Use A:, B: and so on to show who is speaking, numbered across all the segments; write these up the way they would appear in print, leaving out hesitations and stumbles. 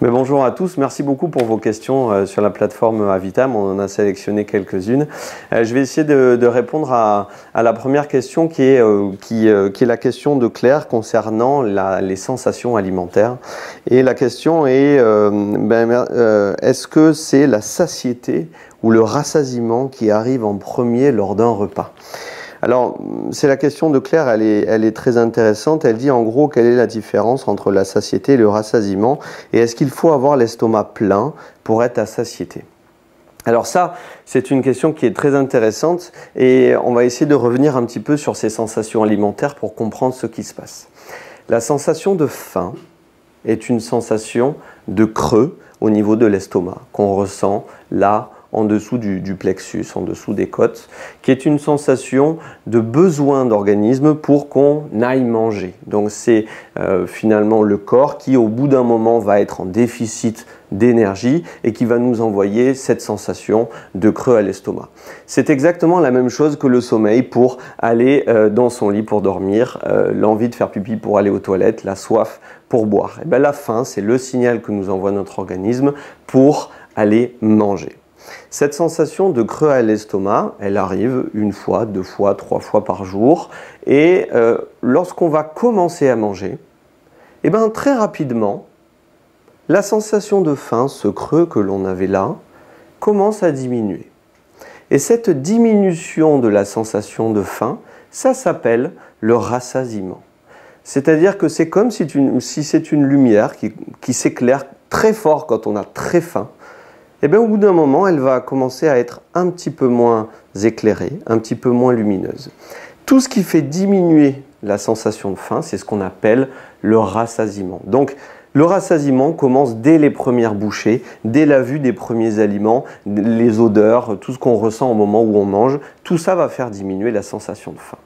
A: Mais bonjour à tous, merci beaucoup pour vos questions sur la plateforme Avitam. On en a sélectionné quelques-unes. Je vais essayer de répondre à la première question qui est la question de Claire concernant les sensations alimentaires. Et la question est, est-ce que c'est la satiété ou le rassasiement qui arrive en premier lors d'un repas ? Alors, c'est la question de Claire, elle est très intéressante. Elle dit en gros quelle est la différence entre la satiété et le rassasiement et est-ce qu'il faut avoir l'estomac plein pour être à satiété? Alors ça, c'est une question qui est très intéressante et on va essayer de revenir un petit peu sur ces sensations alimentaires pour comprendre ce qui se passe. La sensation de faim est une sensation de creux au niveau de l'estomac qu'on ressent là, en dessous du plexus, en dessous des côtes, qui est une sensation de besoin d'organisme pour qu'on aille manger. Donc c'est finalement le corps qui au bout d'un moment va être en déficit d'énergie et qui va nous envoyer cette sensation de creux à l'estomac. C'est exactement la même chose que le sommeil pour aller dans son lit pour dormir, l'envie de faire pipi pour aller aux toilettes, la soif pour boire. Et bien, la faim, c'est le signal que nous envoie notre organisme pour aller manger. Cette sensation de creux à l'estomac, elle arrive une fois, deux fois, trois fois par jour. Et lorsqu'on va commencer à manger, eh bien, très rapidement, la sensation de faim, ce creux que l'on avait là, commence à diminuer. Et cette diminution de la sensation de faim, ça s'appelle le rassasiement. C'est-à-dire que c'est comme si c'est une lumière qui s'éclaire très fort quand on a très faim. Et bien, au bout d'un moment, elle va commencer à être un petit peu moins éclairée, un petit peu moins lumineuse. Tout ce qui fait diminuer la sensation de faim, c'est ce qu'on appelle le rassasiement. Donc, le rassasiement commence dès les premières bouchées, dès la vue des premiers aliments, les odeurs, tout ce qu'on ressent au moment où on mange. Tout ça va faire diminuer la sensation de faim.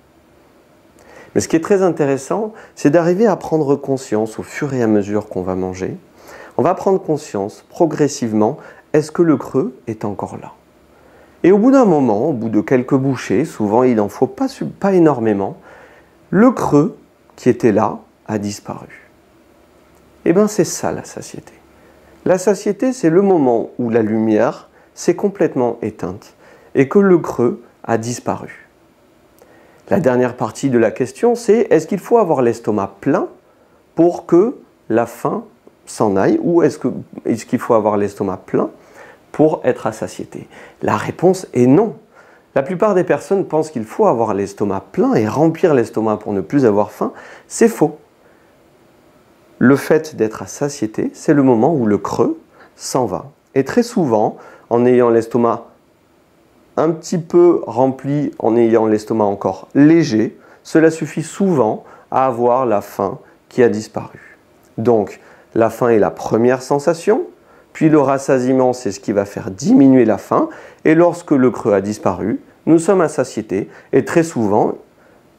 A: Mais ce qui est très intéressant, c'est d'arriver à prendre conscience au fur et à mesure qu'on va manger. On va prendre conscience progressivement. Est-ce que le creux est encore là? Et au bout d'un moment, au bout de quelques bouchées, souvent il n'en faut pas énormément, le creux qui était là a disparu. Et bien c'est ça la satiété. La satiété, c'est le moment où la lumière s'est complètement éteinte et que le creux a disparu. La dernière partie de la question, c'est est-ce qu'il faut avoir l'estomac plein pour que la faim s'en aille ou est-ce qu'il faut avoir l'estomac plein pour être à satiété? La réponse est non. La plupart des personnes pensent qu'il faut avoir l'estomac plein et remplir l'estomac pour ne plus avoir faim. C'est faux. Le fait d'être à satiété, c'est le moment où le creux s'en va. Et très souvent, en ayant l'estomac un petit peu rempli, en ayant l'estomac encore léger, cela suffit souvent à avoir la faim qui a disparu. Donc, la faim est la première sensation, puis le rassasiement, c'est ce qui va faire diminuer la faim. Et lorsque le creux a disparu, nous sommes à satiété. Et très souvent,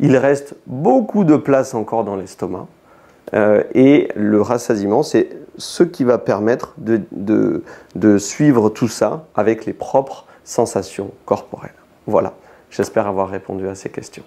A: il reste beaucoup de place encore dans l'estomac. Et le rassasiement, c'est ce qui va permettre de suivre tout ça avec les propres sensations corporelles. Voilà, j'espère avoir répondu à ces questions.